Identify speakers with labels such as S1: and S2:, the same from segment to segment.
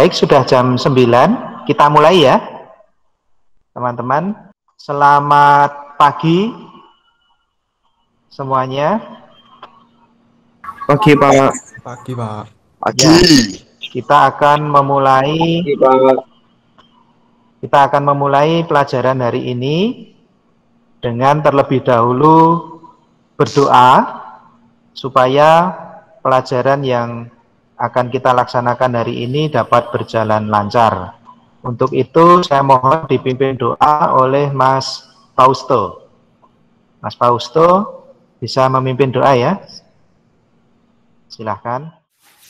S1: Baik, sudah jam 9, kita mulai ya, teman-teman. Selamat pagi semuanya.
S2: Pagi, Pak.
S3: Pagi, Pak.
S2: Pagi.
S1: Ya, kita akan memulai pelajaran hari ini dengan terlebih dahulu berdoa supaya pelajaran yang akan kita laksanakan hari ini dapat berjalan lancar. Untuk itu saya mohon dipimpin doa oleh Mas Fausto. Mas Fausto bisa memimpin doa ya. Silahkan.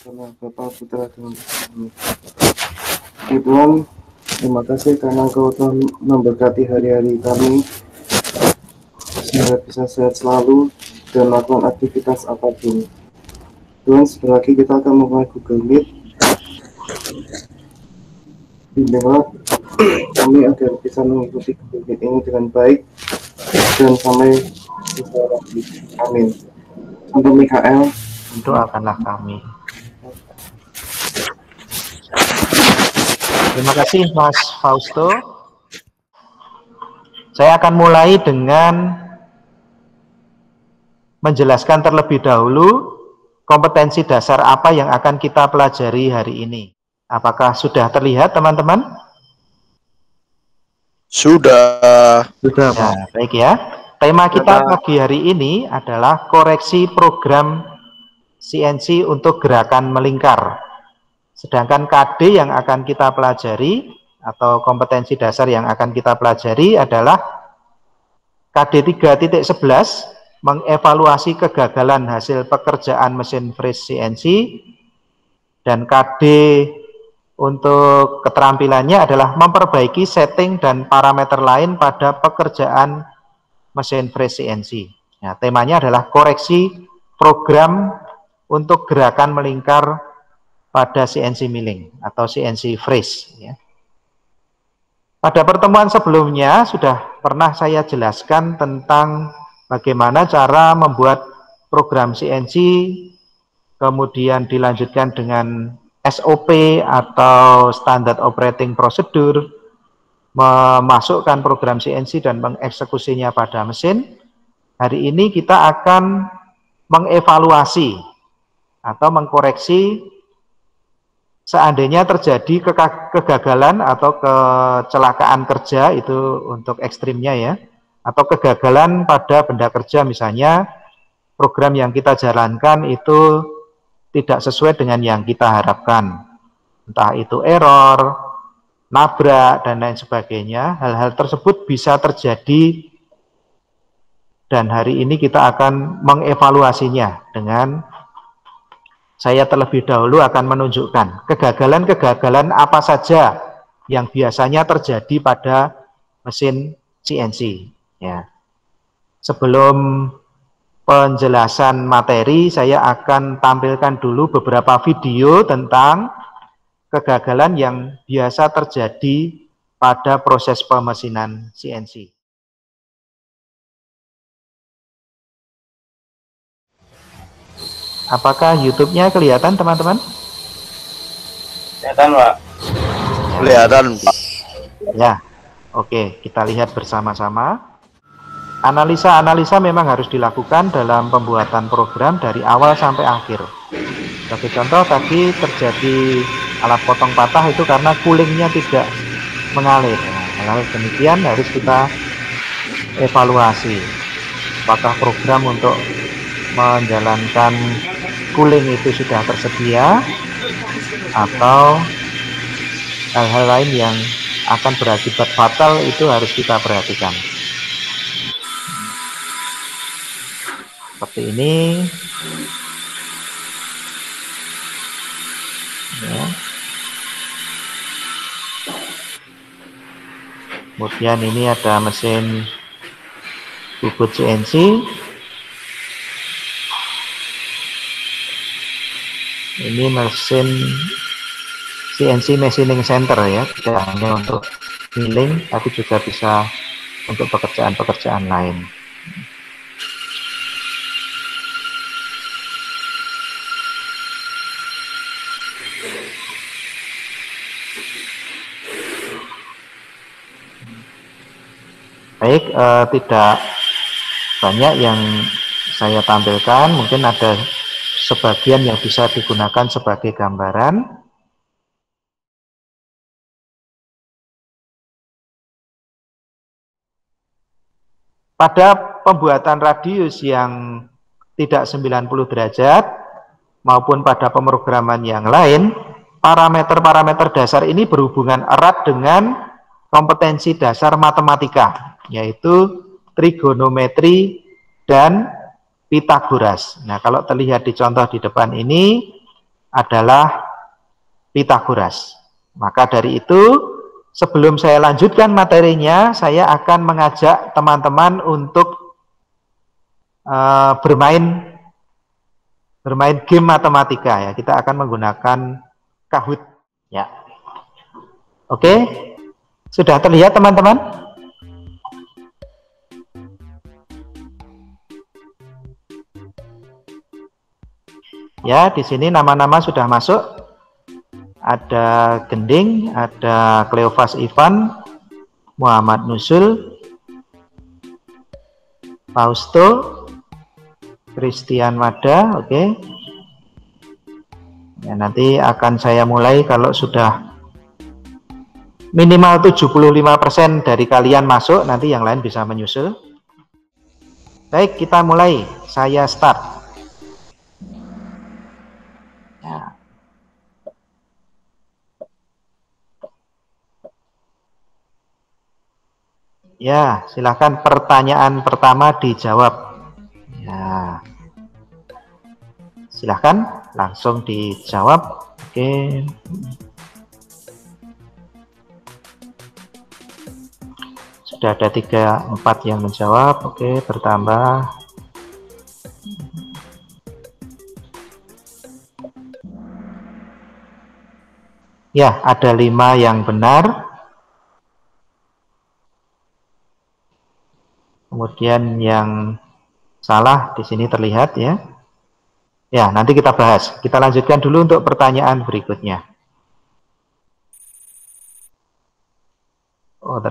S2: Bapak, Putra, dan Tuhan, terima kasih karena Engkau telah memberkati hari-hari kami sehingga bisa sehat selalu dan melakukan aktivitas apapun. Tuhan, sebentar lagi kita akan memulai Google Meet. Bimbinglah kami agar bisa mengikuti Google Meet ini dengan baik dan sampai bisa lagi. Amin. Untuk Mikael,
S1: Doakanlah kami. Terima kasih Mas Fausto. Saya akan mulai dengan menjelaskan terlebih dahulu kompetensi dasar apa yang akan kita pelajari hari ini. Apakah sudah terlihat teman-teman?
S2: Sudah,
S1: Ya,
S2: Pak.
S1: baik ya. Tema kita pagi hari ini adalah koreksi program CNC untuk gerakan melingkar. Sedangkan KD yang akan kita pelajari atau kompetensi dasar yang akan kita pelajari adalah KD 3.11, mengevaluasi kegagalan hasil pekerjaan mesin freeze CNC, dan KD untuk keterampilannya adalah memperbaiki setting dan parameter lain pada pekerjaan mesin freeze CNC. Nah, temanya adalah koreksi program untuk gerakan melingkar pada CNC milling atau CNC freeze. Ya. Pada pertemuan sebelumnya sudah pernah saya jelaskan tentang bagaimana cara membuat program CNC, kemudian dilanjutkan dengan SOP atau Standard Operating Procedure, memasukkan program CNC dan mengeksekusinya pada mesin. Hari ini kita akan mengevaluasi atau mengkoreksi seandainya terjadi kegagalan atau kecelakaan kerja, itu untuk ekstrimnya ya, atau kegagalan pada benda kerja, misalnya program yang kita jalankan itu tidak sesuai dengan yang kita harapkan, entah itu error, nabrak, dan lain sebagainya. Hal-hal tersebut bisa terjadi dan hari ini kita akan mengevaluasinya dengan saya terlebih dahulu akan menunjukkan kegagalan-kegagalan apa saja yang biasanya terjadi pada mesin CNC. Ya. Sebelum penjelasan materi, saya akan tampilkan dulu beberapa video tentang kegagalan yang biasa terjadi pada proses pemesinan CNC. Apakah YouTube-nya kelihatan, teman-teman?
S2: Kelihatan, Pak. Kelihatan, Pak.
S1: Ya, oke, kita lihat bersama-sama. Analisa-analisa memang harus dilakukan dalam pembuatan program dari awal sampai akhir. Sebagai contoh, tadi terjadi alat potong patah itu karena coolingnya tidak mengalir. Nah, hal-hal demikian harus kita evaluasi. Apakah program untuk menjalankan cooling itu sudah tersedia atau hal-hal lain yang akan berakibat fatal itu harus kita perhatikan. Seperti ini. Ya. Kemudian ini ada mesin bubut CNC. Ini mesin CNC Machining Center ya, tidak hanya untuk milling, tapi juga bisa untuk pekerjaan-pekerjaan lain. Baik, tidak banyak yang saya tampilkan, mungkin ada sebagian yang bisa digunakan sebagai gambaran. Pada pembuatan radius yang tidak 90 derajat maupun pada pemrograman yang lain, parameter-parameter dasar ini berhubungan erat dengan kompetensi dasar matematika, yaitu trigonometri dan Pitagoras. Nah, kalau terlihat di contoh di depan ini adalah Pitagoras. Maka dari itu, sebelum saya lanjutkan materinya, saya akan mengajak teman-teman untuk bermain game matematika ya. Kita akan menggunakan Kahoot ya. Oke, sudah terlihat teman-teman? Ya, di sini nama-nama sudah masuk. Ada Gending, ada Cleophas Ivan, Muhammad Nusul, Fausto, Christian Mada, oke. Ya, nanti akan saya mulai kalau sudah minimal 75% dari kalian masuk, nanti yang lain bisa menyusul. Baik, kita mulai. Saya start. Ya, silakan pertanyaan pertama dijawab. Ya, silakan langsung dijawab. Oke. Sudah ada 3-4 yang menjawab. Oke, bertambah. Ya, ada 5 yang benar. Kemudian yang salah di sini terlihat ya. Ya, nanti kita bahas. Kita lanjutkan dulu untuk pertanyaan berikutnya. Oh,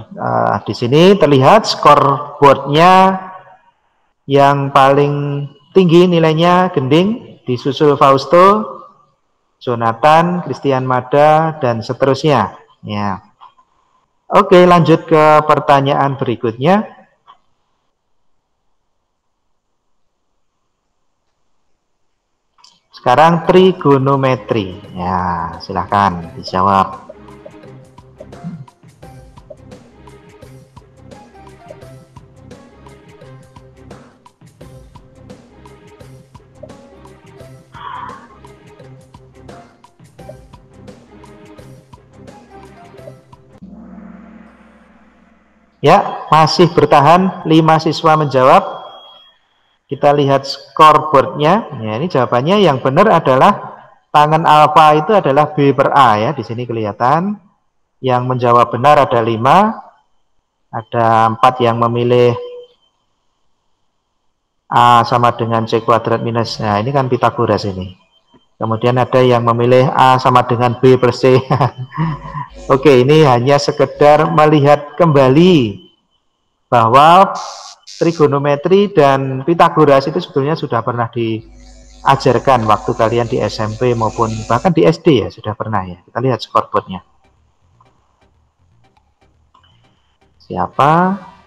S1: di sini terlihat scoreboardnya yang paling tinggi nilainya Gending, disusul Fausto, Jonathan, Christian Mada, dan seterusnya. Ya. Oke, lanjut ke pertanyaan berikutnya. Sekarang trigonometri. Ya, silahkan dijawab. Ya, masih bertahan 5 siswa menjawab. Kita lihat scoreboardnya. Ya, ini jawabannya yang benar adalah tangan alfa itu adalah B per A ya. Di sini kelihatan. Yang menjawab benar ada 5. Ada 4 yang memilih A sama dengan C kuadrat minus. Nah, ini kan Pitagoras ini. Kemudian ada yang memilih A sama dengan B per C. Oke, ini hanya sekedar melihat kembali bahwa trigonometri dan Pitagoras itu sebetulnya sudah pernah diajarkan waktu kalian di SMP maupun bahkan di SD ya, sudah pernah ya. Kita lihat scoreboardnya. Siapa?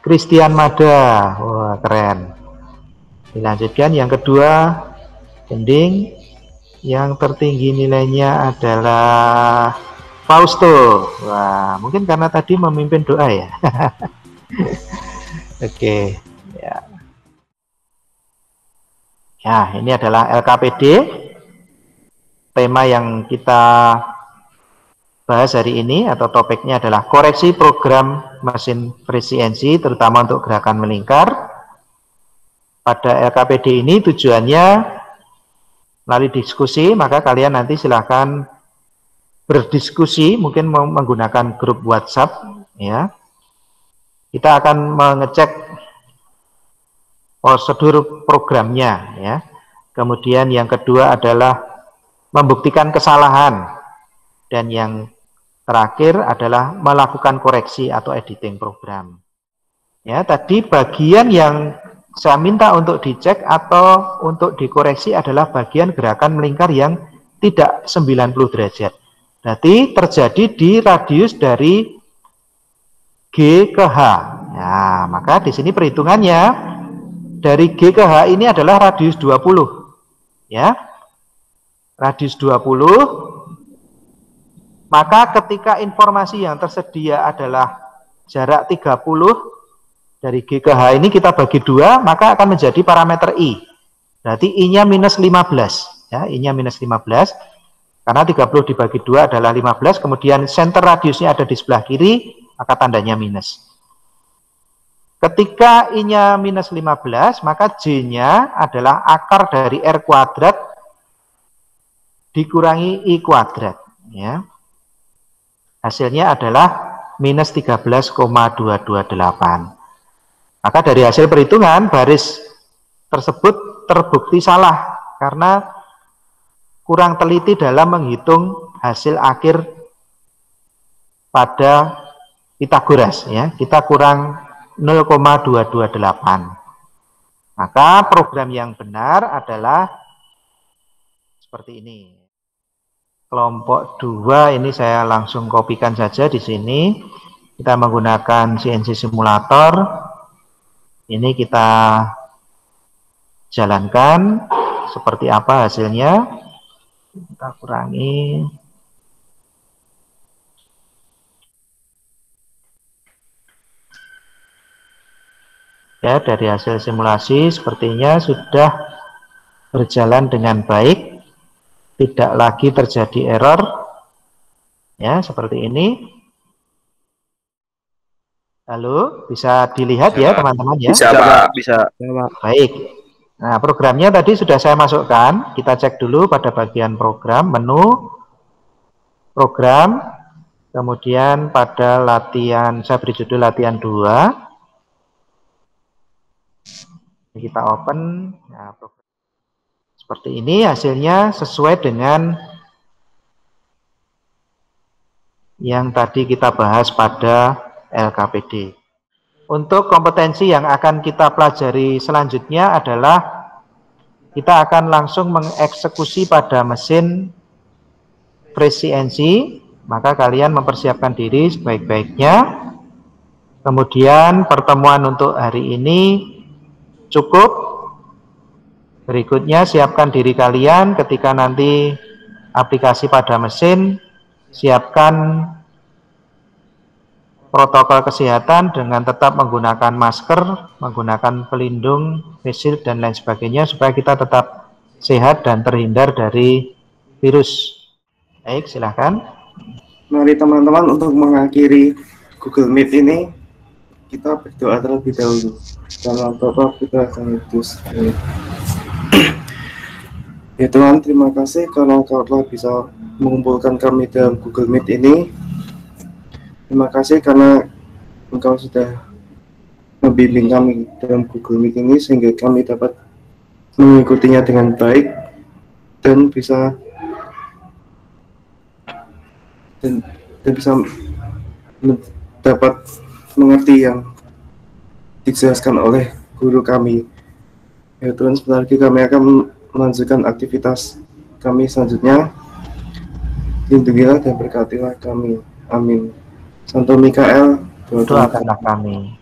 S1: Christian Mada. Wah, keren. Dilanjutkan yang kedua, Gending. Yang tertinggi nilainya adalah Fausto. Wah, mungkin karena tadi memimpin doa ya. Oke, ya. Ya, ini adalah LKPD. Tema yang kita bahas hari ini atau topiknya adalah koreksi program mesin presisi, terutama untuk gerakan melingkar. Pada LKPD ini tujuannya melalui diskusi, maka kalian nanti silahkan berdiskusi, mungkin menggunakan grup WhatsApp ya. Kita akan mengecek prosedur programnya ya. Kemudian yang kedua adalah membuktikan kesalahan, dan yang terakhir adalah melakukan koreksi atau editing program. Ya, tadi bagian yang saya minta untuk dicek atau untuk dikoreksi adalah bagian gerakan melingkar yang tidak 90 derajat. Berarti terjadi di radius dari G ke H. Ya, maka di sini perhitungannya dari G ke H ini adalah radius 20. Ya. Radius 20. Maka ketika informasi yang tersedia adalah jarak 30 dari G ke H ini kita bagi 2, maka akan menjadi parameter I. Berarti I-nya minus 15. Ya, I-nya minus 15. Karena 30 dibagi 2 adalah 15, kemudian center radiusnya ada di sebelah kiri, maka tandanya minus. Ketika I-nya minus 15, maka J-nya adalah akar dari R kuadrat dikurangi I kuadrat. Ya. Hasilnya adalah minus 13,228. Maka dari hasil perhitungan, baris tersebut terbukti salah, karena kurang teliti dalam menghitung hasil akhir pada Pythagoras. Ya. Kita kurang 0,228. Maka program yang benar adalah seperti ini. Kelompok 2 ini saya langsung kopikan saja di sini. Kita menggunakan CNC simulator. Ini kita jalankan seperti apa hasilnya. Kita kurangi. Ya, dari hasil simulasi sepertinya sudah berjalan dengan baik. Tidak lagi terjadi error. Ya, seperti ini. Lalu bisa dilihat bisa, ya teman-teman ya.
S3: Bisa Pak, bisa.
S1: Baik. Nah, programnya tadi sudah saya masukkan. Kita cek dulu pada bagian program, menu, program, kemudian pada latihan, saya beri judul latihan 2. Kita open. Nah, seperti ini hasilnya sesuai dengan yang tadi kita bahas pada LKPD. Untuk kompetensi yang akan kita pelajari selanjutnya adalah kita akan langsung mengeksekusi pada mesin Freeze CNC, maka kalian mempersiapkan diri sebaik-baiknya. Kemudian pertemuan untuk hari ini cukup. Berikutnya siapkan diri kalian ketika nanti aplikasi pada mesin, siapkan protokol kesehatan dengan tetap menggunakan masker, menggunakan pelindung, face shield, dan lain sebagainya supaya kita tetap sehat dan terhindar dari virus. Baik, silahkan.
S2: Mari teman-teman, untuk mengakhiri Google Meet ini, kita berdoa terlebih dahulu. Dalam Bapa, Putra, dan Roh Kudus. Ya Tuhan, terima kasih karena Engkau telah bisa mengumpulkan kami dalam Google Meet ini. Terima kasih karena Engkau sudah membimbing kami dalam Google Meet ini sehingga kami dapat mengikutinya dengan baik dan bisa dapat mengerti yang dijelaskan oleh guru kami. Ya Tuhan, sebentar lagi kami akan melanjutkan aktivitas kami selanjutnya. Lindungilah dan berkatilah kami. Amin. Santo Mikael,
S1: doakanlah kami.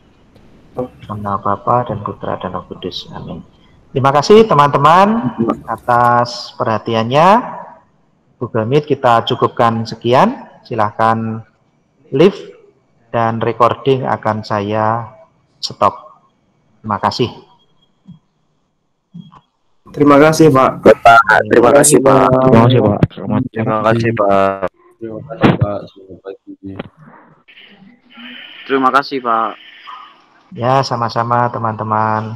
S1: Nama Bapa dan Putra dan Roh Kudus. Amin. Terima kasih teman-teman atas perhatiannya. Google Meet kita cukupkan sekian. Silahkan live dan recording akan saya stop. Terima kasih.
S2: Terima kasih Pak.
S3: Terima kasih Pak.
S4: Terima kasih Pak.
S3: Terima kasih Pak.
S4: Terima kasih Pak. Selamat pagi.
S3: Terima kasih Pak.
S1: Ya, sama-sama teman-teman.